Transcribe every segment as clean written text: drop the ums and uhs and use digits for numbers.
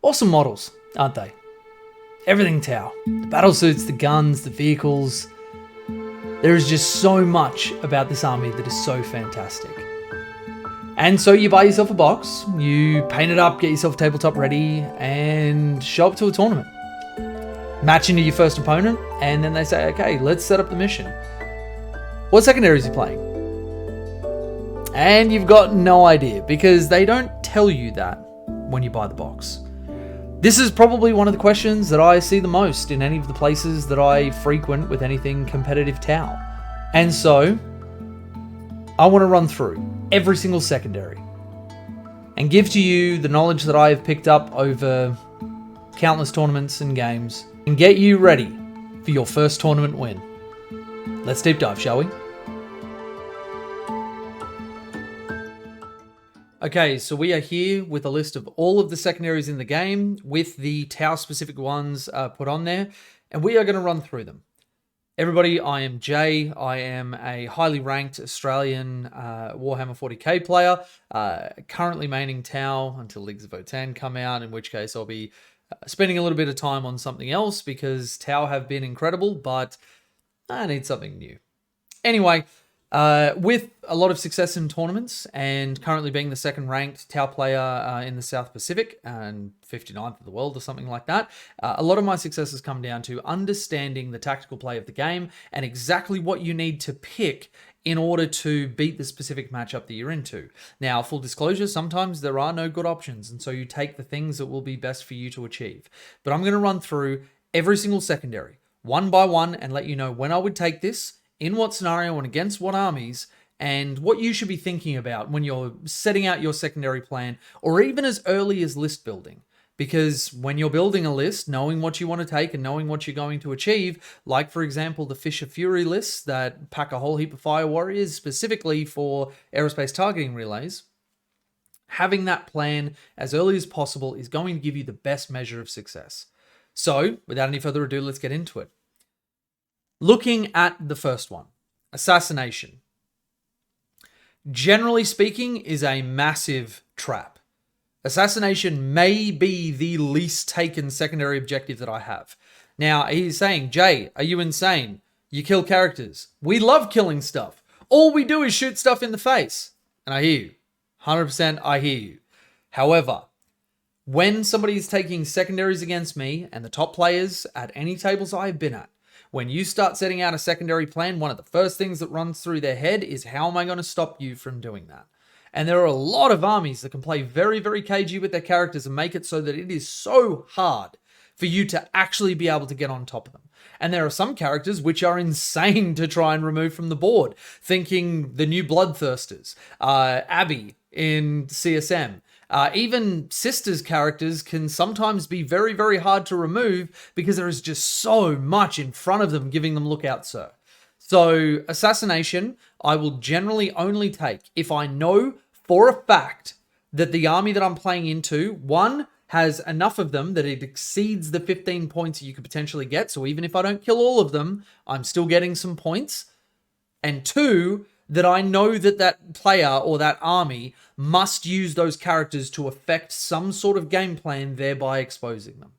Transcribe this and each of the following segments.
Awesome models, aren't they? Everything Tau. The battle suits, the guns, the vehicles. There is just so much about this army that is so fantastic. And so you buy yourself a box, you paint it up, get yourself tabletop ready, and show up to a tournament. Match into your first opponent, and then they say, okay, let's set up the mission. What secondaries are you playing? And you've got no idea, because they don't tell you that when you buy the box. This is probably one of the questions that I see the most in any of the places that I frequent with anything competitive Tau. And so, I want to run through every single secondary and give to you the knowledge that I have picked up over countless tournaments and games and get you ready for your first tournament win. Let's deep dive, shall we? Okay, so we are here with a list of all of the secondaries in the game with the Tau specific ones put on there, and we are going to run through them. Everybody, I am Jay. I am a highly ranked Australian Warhammer 40k player, currently maining Tau until Leagues of O10 come out, in which case I'll be spending a little bit of time on something else because Tau have been incredible, but I need something new. Anyway, with a lot of success in tournaments and currently being the second ranked Tau player in the South Pacific and 59th of the world or something like that, a lot of my success has come down to understanding the tactical play of the game and exactly what you need to pick in order to beat the specific matchup that you're into. Now, full disclosure, sometimes there are no good options, and so you take the things that will be best for you to achieve. But I'm going to run through every single secondary, one by one, and let you know when I would take this, in what scenario and against what armies, and what you should be thinking about when you're setting out your secondary plan, or even as early as list building. Because when you're building a list, knowing what you want to take and knowing what you're going to achieve, like for example, the Fish of Fury lists that pack a whole heap of Fire Warriors specifically for aerospace targeting relays, having that plan as early as possible is going to give you the best measure of success. So, without any further ado, let's get into it. Looking at the first one, assassination. Generally speaking, is a massive trap. Assassination may be the least taken secondary objective that I have. Now, he's saying, Jay, are you insane? You kill characters. We love killing stuff. All we do is shoot stuff in the face. And I hear you. 100% I hear you. However, when somebody is taking secondaries against me and the top players at any tables I've been at, when you start setting out a secondary plan, one of the first things that runs through their head is, how am I going to stop you from doing that? And there are a lot of armies that can play very, very cagey with their characters and make it so that it is so hard for you to actually be able to get on top of them. And there are some characters which are insane to try and remove from the board. Thinking the new Bloodthirsters, Abby in CSM. Even Sisters characters can sometimes be very, very hard to remove because there is just so much in front of them giving them look out, sir. So assassination, I will generally only take if I know for a fact that the army that I'm playing into, one, has enough of them that it exceeds the 15 points that you could potentially get. So even if I don't kill all of them, I'm still getting some points. And two, that I know that that player or that army must use those characters to affect some sort of game plan, thereby exposing them.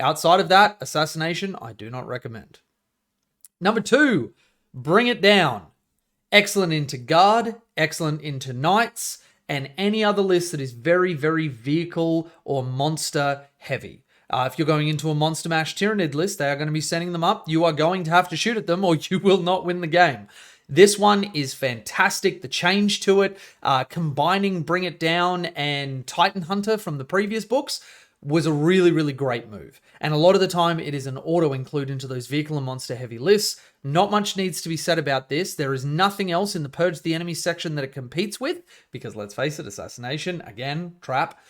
Outside of that, assassination, I do not recommend. Number two, bring it down. Excellent into guard, excellent into knights, and any other list that is very, very vehicle or monster heavy. If you're going into a Monster Mash Tyrannid list, they are going to be sending them up. You are going to have to shoot at them or you will not win the game. This one is fantastic. The change to it, combining Bring It Down and Titan Hunter from the previous books, was a really, really great move. And a lot of the time, it is an auto-include into those vehicle and monster heavy lists. Not much needs to be said about this. There is nothing else in the Purge the Enemy section that it competes with, because let's face it, assassination, again, trap.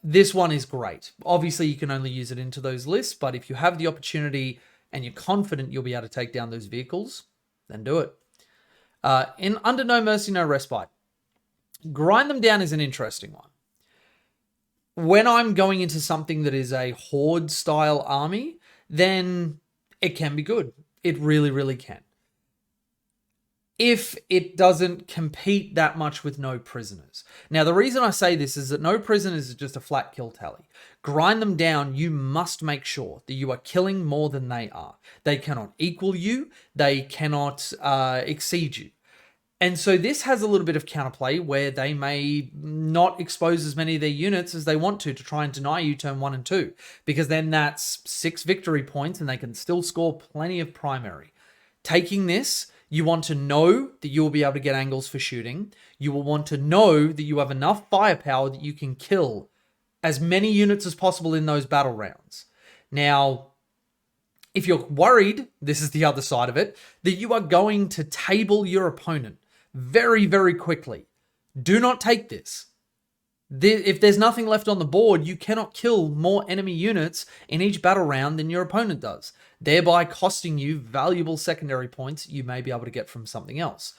This one is great. Obviously, you can only use it into those lists, but if you have the opportunity and you're confident you'll be able to take down those vehicles, then do it. In Under No Mercy, No Respite, grind them down is an interesting one. When I'm going into something that is a horde style army, then it can be good. It really, really can. if it doesn't compete that much with no prisoners. Now, the reason I say this is that no prisoners is just a flat kill tally. Grind them down, you must make sure that you are killing more than they are. They cannot equal you, they cannot exceed you. And so this has a little bit of counterplay where they may not expose as many of their units as they want to try and deny you turn 1 and 2, because then that's 6 victory points and they can still score plenty of primary. Taking this, you want to know that you will be able to get angles for shooting. You will want to know that you have enough firepower that you can kill as many units as possible in those battle rounds. Now, if you're worried, this is the other side of it, that you are going to table your opponent very, very quickly, do not take this. If there's nothing left on the board, you cannot kill more enemy units in each battle round than your opponent does, thereby costing you valuable secondary points you may be able to get from something else.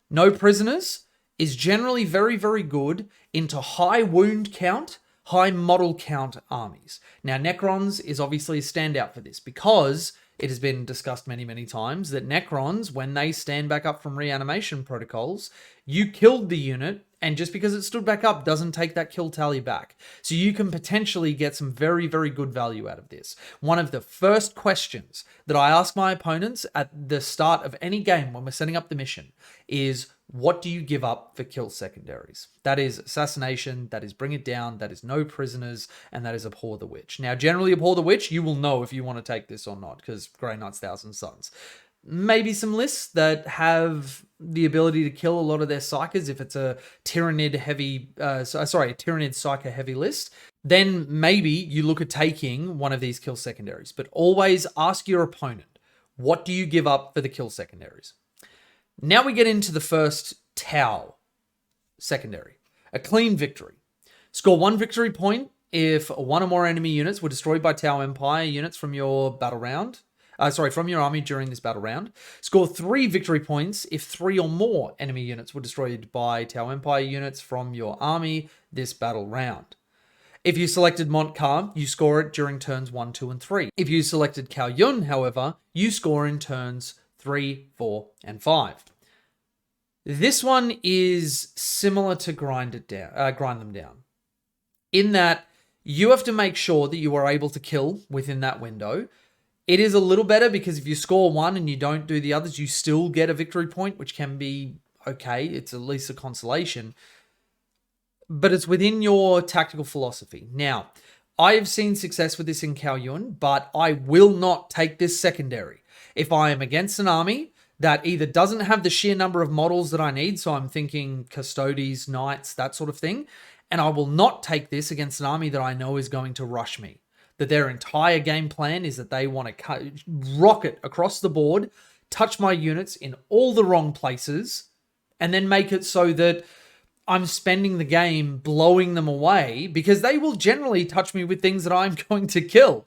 No prisoners is generally very, very good into high wound count, high model count armies. Now, Necrons is obviously a standout for this because it has been discussed many, many times that Necrons, when they stand back up from reanimation protocols, you killed the unit, and just because it stood back up doesn't take that kill tally back. So you can potentially get some very, very good value out of this. One of the first questions that I ask my opponents at the start of any game when we're setting up the mission is, what do you give up for kill secondaries? That is assassination, that is bring it down, that is no prisoners, and that is abhor the witch. Now, generally abhor the witch, you will know if you want to take this or not, because Grey Knight's Thousand Suns. Maybe some lists that have the ability to kill a lot of their psychers if it's a Tyrannid psyker heavy list. Then maybe you look at taking one of these kill secondaries, but always ask your opponent, what do you give up for the kill secondaries? Now we get into the first Tau secondary, a clean victory. Score 1 victory point if 1 or more enemy units were destroyed by Tau Empire units from your battle round. From your army during this battle round. Score 3 victory points if 3 or more enemy units were destroyed by Tau Empire units from your army this battle round. If you selected Montcar, you score it during turns 1, 2, and 3. If you selected Cao Yun, however, you score in turns 3, 4, and 5. This one is similar to grind them down, in that you have to make sure that you are able to kill within that window. It is a little better because if you score 1 and you don't do the others, you still get a victory point, which can be okay. It's at least a consolation. But it's within your tactical philosophy. Now, I have seen success with this in Cao Yun, but I will not take this secondary. If I am against an army that either doesn't have the sheer number of models that I need, so I'm thinking Custodes, Knights, that sort of thing, and I will not take this against an army that I know is going to rush me. That their entire game plan is that they want to rocket across the board, touch my units in all the wrong places, and then make it so that I'm spending the game blowing them away, because they will generally touch me with things that I'm going to kill.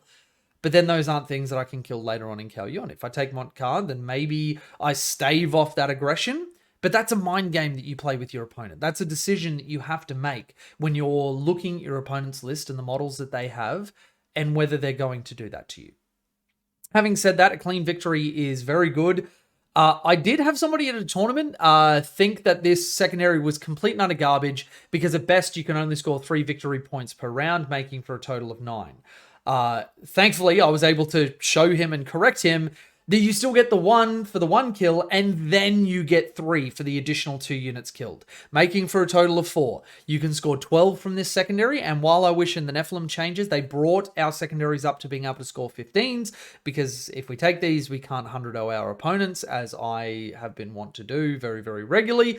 But then those aren't things that I can kill later on in Cao Yun. If I take Montcard, then maybe I stave off that aggression. But that's a mind game that you play with your opponent. That's a decision that you have to make when you're looking at your opponent's list and the models that they have, and whether they're going to do that to you. Having said that, a clean victory is very good. I did have somebody at a tournament think that this secondary was complete and utter garbage because at best you can only score 3 victory points per round, making for a total of 9. Thankfully, I was able to show him and correct him that you still get the 1 for the 1 kill, and then you get 3 for the additional 2 units killed, making for a total of 4. You can score 12 from this secondary, and while I wish in the Nephilim changes, they brought our secondaries up to being able to score 15s, because if we take these, we can't 100-0 our opponents, as I have been wont to do very, very regularly.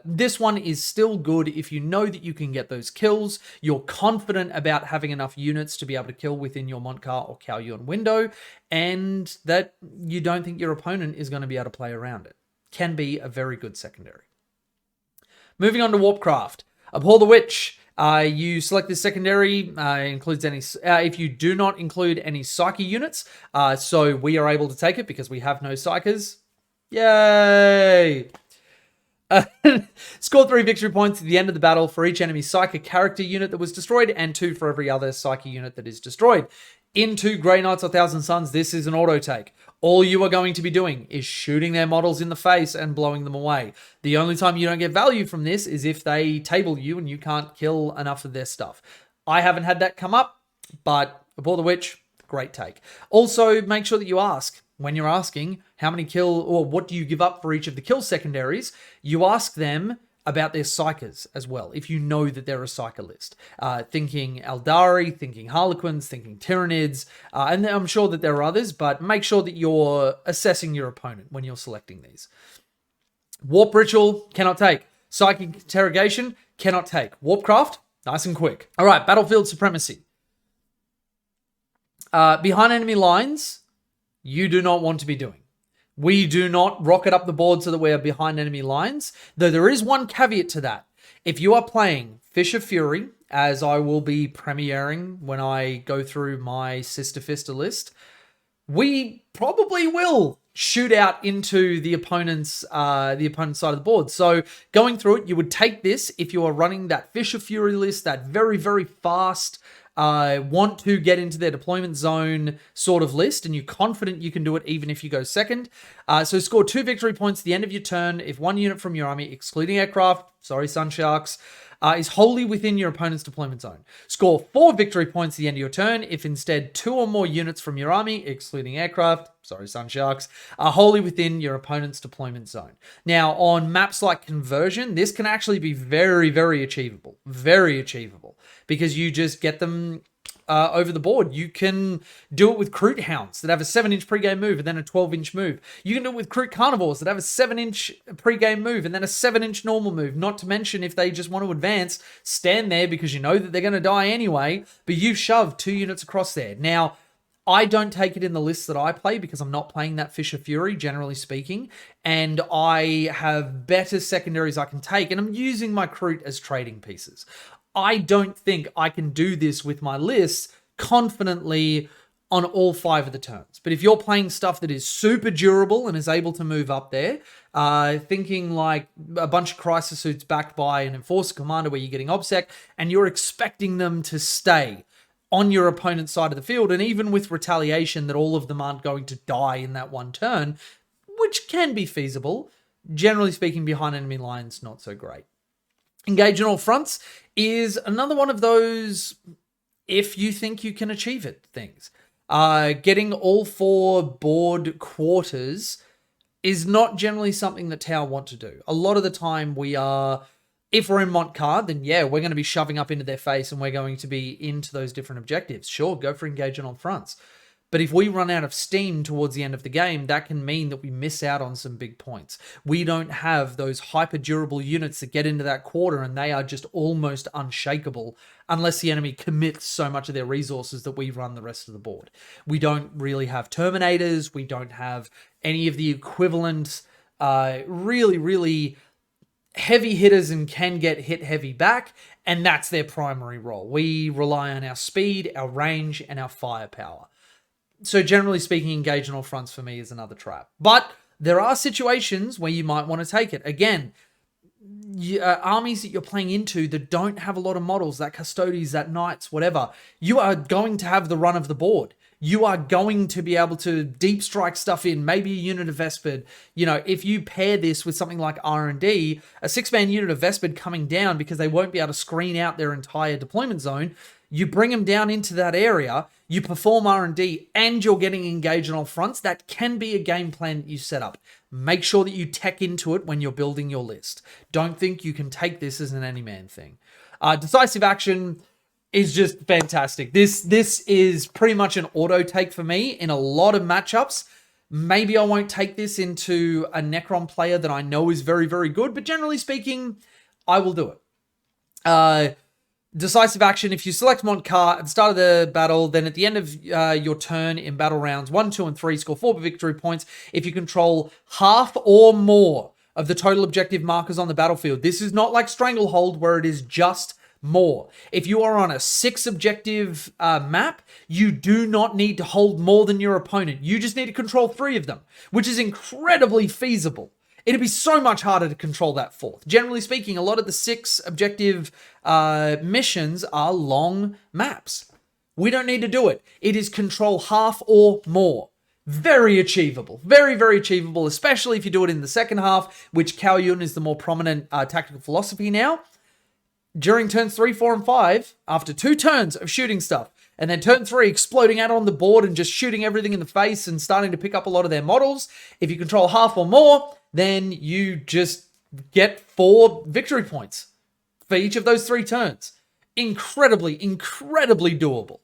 This one is still good if you know that you can get those kills, you're confident about having enough units to be able to kill within your Montcar or Cao Yun window, and that you don't think your opponent is going to be able to play around it. Can be a very good secondary. Moving on to Warpcraft. Abhor the Witch. You select this secondary, includes any, if you do not include any Psyche units, so we are able to take it because we have no Psychers. Yay! Score 3 victory points at the end of the battle for each enemy Psyche character unit that was destroyed, and 2 for every other Psyche unit that is destroyed. Into Grey Knights or Thousand Suns, this is an auto take. All you are going to be doing is shooting their models in the face and blowing them away. The only time you don't get value from this is if they table you and you can't kill enough of their stuff. I haven't had that come up, but Abhor the Witch, great take. Also, make sure that you ask, when you're asking how many kill or what do you give up for each of the kill secondaries, you ask them about their psychers as well, if you know that they're a psyker list. Thinking Eldari, thinking Harlequins, thinking Tyranids, and I'm sure that there are others, but make sure that you're assessing your opponent when you're selecting these. Warp Ritual, cannot take. Psychic Interrogation, cannot take. Warpcraft, nice and quick. All right, Battlefield Supremacy. Behind enemy lines, you do not want to be doing. We do not rocket up the board so that we are behind enemy lines, though there is one caveat to that. If you are playing Fish of Fury, as I will be premiering when I go through my Sister Fister list, we probably will shoot out into the opponent's side of the board. So going through it, you would take this if you are running that Fish of Fury list, that very, very fast want to get into their deployment zone sort of list, and you're confident you can do it even if you go second. So score 2 victory points at the end of your turn if one unit from your army, excluding aircraft, sorry Sun Sharks, is wholly within your opponent's deployment zone. Score 4 victory points at the end of your turn if instead 2 or more units from your army, excluding aircraft, sorry Sun Sharks, are wholly within your opponent's deployment zone. Now, on maps like Conversion, this can actually be very, very achievable. Very achievable. Because you just get them over the board. You can do it with Kroot Hounds that have a 7-inch pregame move and then a 12-inch move. You can do it with Kroot Carnivores that have a 7-inch pregame move and then a 7-inch normal move. Not to mention, if they just want to advance, stand there because you know that they're going to die anyway, but you've shoved 2 units across there. Now, I don't take it in the list that I play because I'm not playing that Fish of Fury, generally speaking, and I have better secondaries I can take, and I'm using my Kroot as trading pieces. I don't think I can do this with my list confidently on all 5 of the turns. But if you're playing stuff that is super durable and is able to move up there, thinking like a bunch of crisis suits backed by an Enforcer Commander where you're getting OBSEC and you're expecting them to stay on your opponent's side of the field, and even with retaliation that all of them aren't going to die in that one turn, which can be feasible, generally speaking, behind enemy lines, not so great. Engage on all fronts is another one of those, if you think you can achieve it, things. Getting all 4 board quarters is not generally something that Tau want to do. A lot of the time if we're in Montcard, then yeah, we're going to be shoving up into their face and we're going to be into those different objectives. Sure, go for engage on all fronts. But if we run out of steam towards the end of the game, that can mean that we miss out on some big points. We don't have those hyper-durable units that get into that quarter and they are just almost unshakable unless the enemy commits so much of their resources that we run the rest of the board. We don't really have Terminators. We don't have any of the equivalent really, really heavy hitters and can get hit heavy back, and that's their primary role. We rely on our speed, our range, and our firepower. So generally speaking, engage on all fronts for me is another trap. But there are situations where you might want to take it. Again, armies that you're playing into that don't have a lot of models, that Custodes, that Knights, whatever, you are going to have the run of the board. You are going to be able to deep strike stuff in, maybe a unit of Vespid. You know, if you pair this with something like R&D, a 6-man unit of Vespid coming down because they won't be able to screen out their entire deployment zone, you bring them down into that area, you perform R&D, and you're getting engaged on all fronts. That can be a game plan that you set up. Make sure that you tech into it when you're building your list. Don't think you can take this as an any-man thing. Decisive action is just fantastic. This is pretty much an auto take for me in a lot of matchups. Maybe I won't take this into a Necron player that I know is very, very good, but generally speaking, I will do it. Decisive action, if you select Montcart at the start of the battle, then at the end of your turn in battle rounds 1, 2, and 3, score 4 victory points if you control half or more of the total objective markers on the battlefield. This is not like Stranglehold where it is just more. If you are on a 6 objective map, you do not need to hold more than your opponent. You just need to control 3 of them, which is incredibly feasible. It'd be so much harder to control that 4th. Generally speaking, a lot of the 6 objective missions are long maps. We don't need to do it. It is control half or more. Very achievable. Very, very achievable, especially if you do it in the second half, which Cao Yun is the more prominent tactical philosophy now. During turns 3, 4, and 5, after 2 turns of shooting stuff, and then turn 3 exploding out on the board and just shooting everything in the face and starting to pick up a lot of their models, if you control half or more, then you just get 4 victory points for each of those 3 turns. Incredibly, incredibly doable.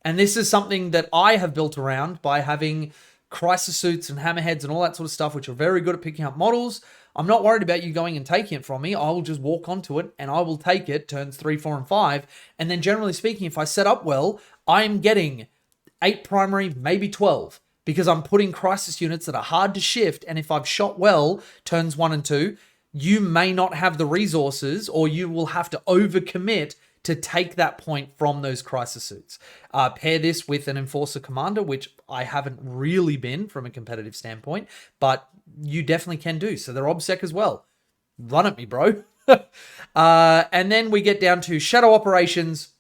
And this is something that I have built around by having crisis suits and hammerheads and all that sort of stuff, which are very good at picking up models. I'm not worried about you going and taking it from me. I will just walk onto it and I will take it turns 3, 4, and 5. And then generally speaking, if I set up well, I'm getting 8 primary, maybe 12, because I'm putting crisis units that are hard to shift. And if I've shot well, turns 1 and 2, you may not have the resources, or you will have to overcommit to take that point from those crisis suits. Pair this with an Enforcer Commander, which I haven't really been from a competitive standpoint, but you definitely can do. So they're OBSEC as well. Run at me, bro. And then we get down to Shadow Operations.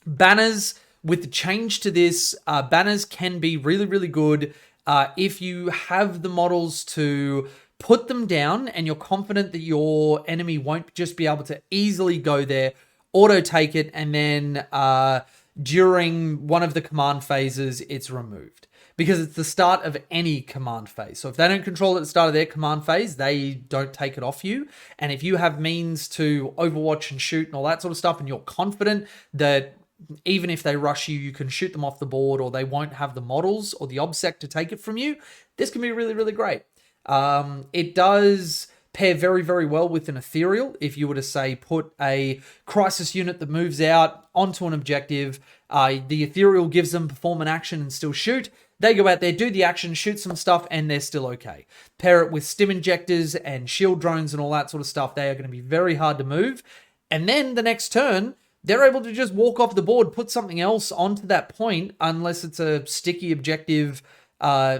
Banners, with the change to this, banners can be really, really good if you have the models to put them down and you're confident that your enemy won't just be able to easily go there, auto take it, and then during one of the command phases, it's removed. Because it's the start of any command phase. So if they don't control it at the start of their command phase, they don't take it off you. And if you have means to overwatch and shoot and all that sort of stuff, and you're confident that even if they rush you, you can shoot them off the board, or they won't have the models or the OBSEC to take it from you, this can be really, really great. It does pair very, very well with an ethereal. If you were to say put a crisis unit that moves out onto an objective, the ethereal gives them perform an action and still shoot. They go out there, do the action, shoot some stuff, and they're still okay. Pair it with stim injectors and shield drones and all that sort of stuff. They are going to be very hard to move. And then the next turn, they're able to just walk off the board, put something else onto that point, unless it's a sticky objective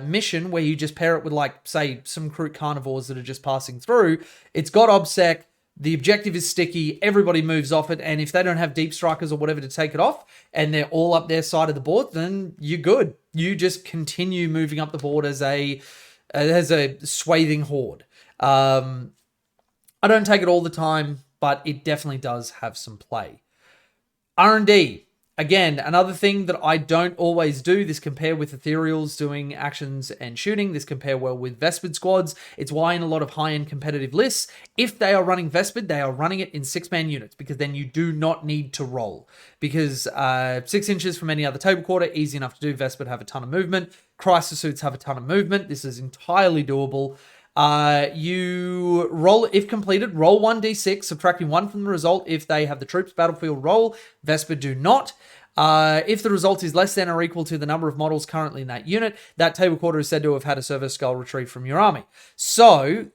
mission where you just pair it with, like, say, some Kroot carnivores that are just passing through. It's got OBSEC. The objective is sticky, everybody moves off it, and if they don't have deep strikers or whatever to take it off, and they're all up their side of the board, then you're good. You just continue moving up the board as a swathing horde. I don't take it all the time, but it definitely does have some play. R&D. Again, another thing that I don't always do. This compare with ethereals doing actions and shooting. This compare well with Vespid squads. It's why in a lot of high-end competitive lists, if they are running Vespid, they are running it in 6-man units, because then you do not need to roll. Because 6 inches from any other table quarter, easy enough to do. Vespid have a ton of movement. Crisis suits have a ton of movement. This is entirely doable. You roll, if completed, roll 1d6, subtracting 1 from the result if they have the troops battlefield roll. Vesper do not. If the result is less than or equal to the number of models currently in that unit, that table quarter is said to have had a server skull retrieved from your army. So,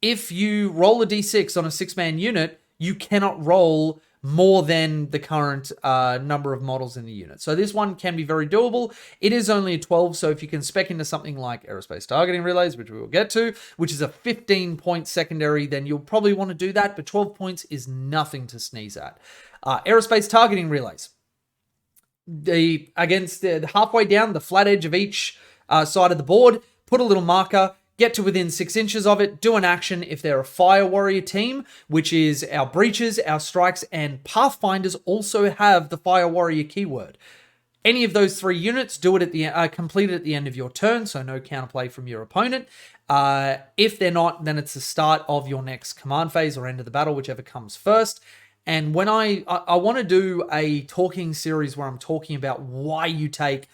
if you roll a d6 on a 6-man unit, you cannot roll more than the current number of models in the unit. So this one can be very doable. It is only a 12, so if you can spec into something like aerospace targeting relays, which we will get to, which is a 15-point secondary, then you'll probably want to do that, but 12 points is nothing to sneeze at. Aerospace targeting relays. Against the halfway down the flat edge of each side of the board, put a little marker, get to within 6 inches of it, do an action if they're a Fire Warrior team, which is our Breaches, our Strikes, and Pathfinders also have the Fire Warrior keyword. Any of those 3 units, do it at the complete it at the end of your turn, so no counterplay from your opponent. If they're not, then it's the start of your next command phase or end of the battle, whichever comes first. And when I want to do a talking series where I'm talking about why you take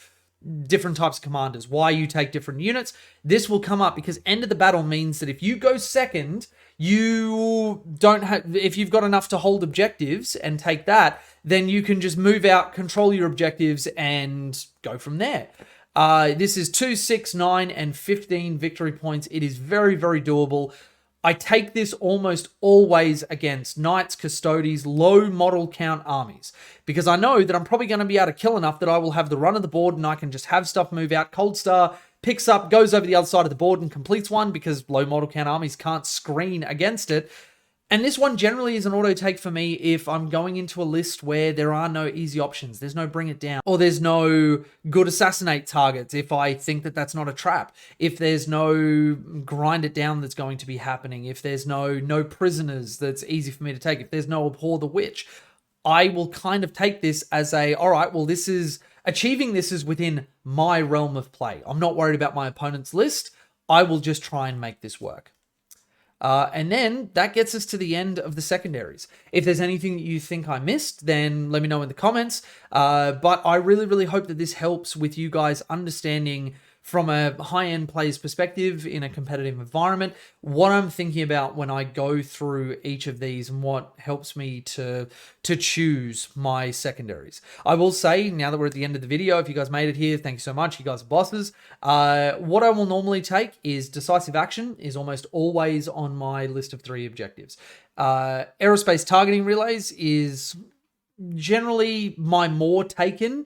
different types of commanders, why you take different units, this will come up, because end of the battle means that if you go second, you don't have, if you've got enough to hold objectives and take that, then you can just move out, control your objectives, and go from there. This is 2, 6, 9, and 15 victory points. It is very, very doable. I take this almost always against Knights, Custodies, low model count armies, because I know that I'm probably going to be able to kill enough that I will have the run of the board and I can just have stuff move out. Cold Star picks up, goes over the other side of the board and completes one, because low model count armies can't screen against it. And this one generally is an auto take for me if I'm going into a list where there are no easy options. There's no bring it down, or there's no good assassinate targets if I think that that's not a trap. If there's no grind it down that's going to be happening. If there's no prisoners that's easy for me to take. If there's no abhor the witch. I will kind of take this as all right, well, achieving this is within my realm of play. I'm not worried about my opponent's list. I will just try and make this work. And then that gets us to the end of the secondaries. If there's anything that you think I missed, then let me know in the comments. But I really, really hope that this helps with you guys understanding from a high-end player's perspective in a competitive environment, what I'm thinking about when I go through each of these and what helps me to choose my secondaries. I will say, now that we're at the end of the video, if you guys made it here, thank you so much. You guys are bosses. What I will normally take is decisive action is almost always on my list of 3 objectives. Aerospace targeting relays is generally my more taken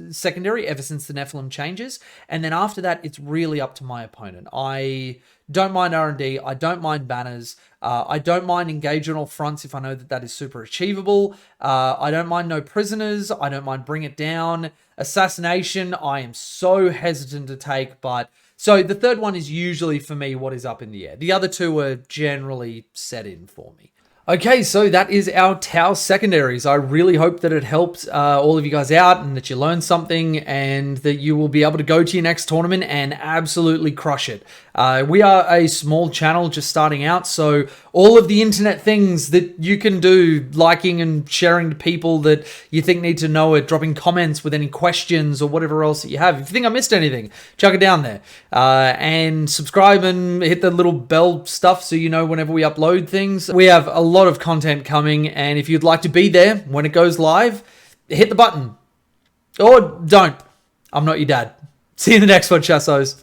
secondary ever since the Nephilim changes. And then after that, it's really up to my opponent. I don't mind R&D. I don't mind banners. I don't mind engage on all fronts if I know that that is super achievable. I don't mind no prisoners. I don't mind bring it down. Assassination, I am so hesitant to take, but so the third one is usually for me what is up in the air. The other 2 are generally set in for me. Okay, so that is our Tau secondaries. I really hope that it helped all of you guys out and that you learned something and that you will be able to go to your next tournament and absolutely crush it. We are a small channel just starting out, so all of the internet things that you can do, liking and sharing to people that you think need to know it, dropping comments with any questions or whatever else that you have. If you think I missed anything, chuck it down there. And subscribe and hit the little bell stuff so you know whenever we upload things. We have a lot of content coming, and if you'd like to be there when it goes live, hit the button. Or don't. I'm not your dad. See you in the next one, Shas'os.